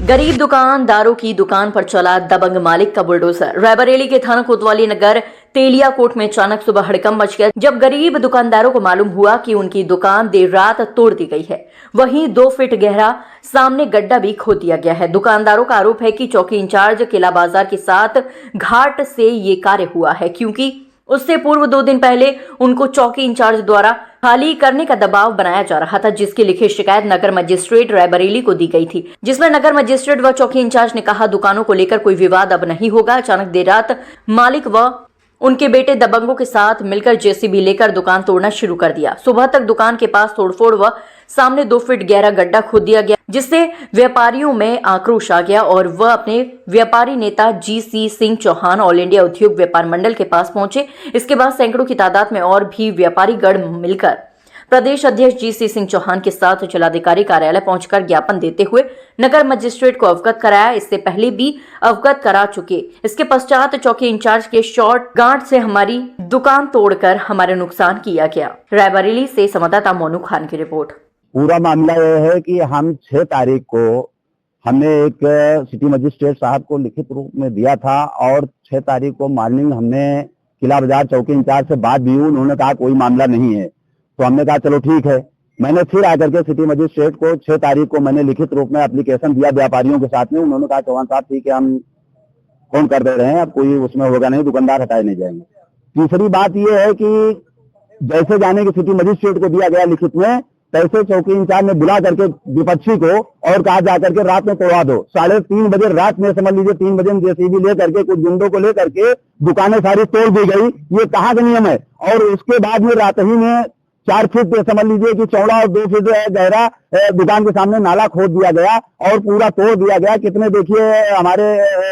गरीब दुकानदारों की दुकान पर चला दबंग मालिक का बुलडोजर। रायबरेली के थाना कोतवाली नगर तेलिया कोट में अचानक सुबह हड़कंप मच गया जब गरीब दुकानदारों को मालूम हुआ कि उनकी दुकान देर रात तोड़ दी गई है। वहीं 2 फीट गहरा सामने गड्ढा भी खोद दिया गया है। दुकानदारों का आरोप है कि चौकी इंचार्ज किला बाजार के साथ घाट से ये कार्य हुआ है, क्योंकि उससे पूर्व 2 दिन पहले उनको चौकी इंचार्ज द्वारा खाली करने का दबाव बनाया जा रहा था, जिसकी लिखित शिकायत नगर मजिस्ट्रेट रायबरेली को दी गई थी, जिसमें नगर मजिस्ट्रेट व चौकी इंचार्ज ने कहा दुकानों को लेकर कोई विवाद अब नहीं होगा। अचानक देर रात मालिक व उनके बेटे दबंगों के साथ मिलकर जेसीबी लेकर दुकान तोड़ना शुरू कर दिया। सुबह तक दुकान के पास तोड़फोड़ व सामने 2 फीट गहरा गड्ढा खोद दिया गया, जिससे व्यापारियों में आक्रोश आ गया और वह अपने व्यापारी नेता GC Singh Chauhan all India उद्योग व्यापार मंडल के पास पहुंचे। इसके बाद सैकड़ों की तादाद में और भी व्यापारी गण मिलकर प्रदेश अध्यक्ष GC सिंह चौहान के साथ जिलाधिकारी कार्यालय पहुंचकर ज्ञापन देते हुए नगर मजिस्ट्रेट को अवगत कराया। इससे पहले भी अवगत करा चुके। इसके पश्चात चौकी इंचार्ज के शॉर्ट गांठ से हमारी दुकान तोड़कर हमारे नुकसान किया गया। रायबरेली से संवाददाता मोनू खान की रिपोर्ट। पूरा मामला यह है कि हम 6 तारीख को हमने एक सिटी मजिस्ट्रेट साहब को लिखित रूप में दिया था और 6 तारीख को मॉर्निंग हमने किला बाजार चौकी इंचार्ज से बात भी हुई। उन्होंने कहा कोई मामला नहीं है, तो हमने कहा चलो ठीक है। मैंने फिर आकर के सिटी मजिस्ट्रेट को 6 तारीख को मैंने लिखित रूप में एप्लीकेशन दिया व्यापारियों के साथ में। उन्होंने कहा चौहान साहब ठीक है, हम फोन कर दे रहे हैं, अब कोई उसमें होगा नहीं, दुकानदार हटाए नहीं जाएंगे। तीसरी बात यह है कि जैसे जाने की सिटी मजिस्ट्रेट को दिया गया लिखित में, तैसे चौकी इंचार्ज ने बुला करके विपक्षी को और कहा जाकर के रात में तोड़वा दो। 3:30 बजे रात में, समझ लीजिए 3 बजे जेसीबी लेकर के कुछ गुंडों को लेकर के दुकानें सारी तोड़ दी गई। ये कहाँ का नियम है? और उसके बाद में रात ही में 4 फीट समझ लीजिए कि चौड़ा और 2 फीट गहरा दुकान के सामने नाला खोद दिया गया और पूरा तोड़ दिया गया। कितने देखिए हमारे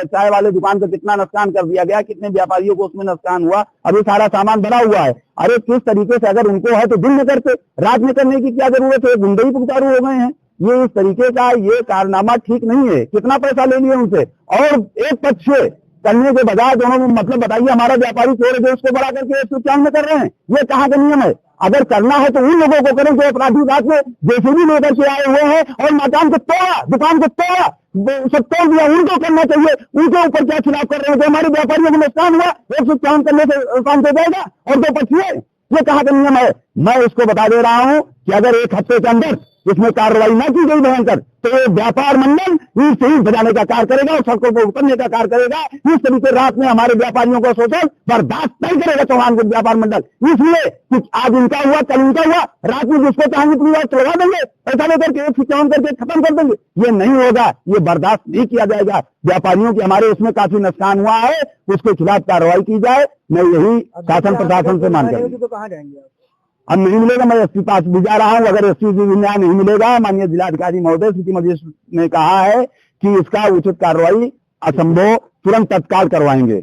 चाय वाले दुकान को कितना नुकसान कर दिया गया, कितने व्यापारियों को उसमें नुकसान हुआ। अभी सारा सामान भरा हुआ है। अरे किस तरीके से, अगर उनको है तो दिन में करते, रात में करने की क्या जरूरत है? गुंडे ही पुकारू हो गए हैं। ये इस तरीके का ये कारनामा ठीक नहीं है। कितना पैसा ले लिए उनसे और एक पक्ष से करने के बजाय दोनों मतलब बताइए हमारा व्यापारी तोड़ दे उसको बढ़ा करके 151 कर रहे हैं। ये कहाँ का नियम है? अगर करना है तो उन लोगों को करें जो अपराधी रात में जेसीबी लेकर के आए हुए हैं और मकान को तोड़ा, दुकान को तोड़ा, सब तोड़ दिया। उनको करना चाहिए। उनके ऊपर क्या खिलाफ कर रहे हैं? जो हमारे व्यापारियों को नुकसान हुआ 151 करने से काम हो जाएगा और 2 पक्षी, ये कहाँ का नियम है? मैं उसको बता दे रहा हूं कि अगर 1 हफ्ते के अंदर इसमें कार्रवाई न की गई भयंकर, तो ये व्यापार मंडल ईंट से ईंट बजाने का कार्य करेगा और सड़कों पर उतरने का कार्य करेगा। इस तरीके रात में हमारे व्यापारियों को शोषण बर्दाश्त नहीं करेगा चौहान को व्यापार मंडल। इसलिए कि आज इनका हुआ, कल इनका हुआ, रात में जिसको चाहेंगे पूरी रात चढ़ा देंगे, पैसा लेकर के 151 करके खत्म कर देंगे। ये नहीं होगा, ये बर्दाश्त नहीं किया जाएगा। व्यापारियों के हमारे उसमें काफी नुकसान हुआ है, उसके खिलाफ कार्रवाई की जाए। मैं यही शासन प्रशासन से मांग करूंगा। तो कहाँ जाएंगे? अब नहीं मिलेगा, मैं एसपी पास भी जा रहा हूँ। अगर एसपी से न्याय नहीं मिलेगा, माननीय जिलाधिकारी महोदय सिटी मजिस्ट्रेट ने कहा है कि इसका उचित कार्रवाई असंभव तुरंत तत्काल करवाएंगे।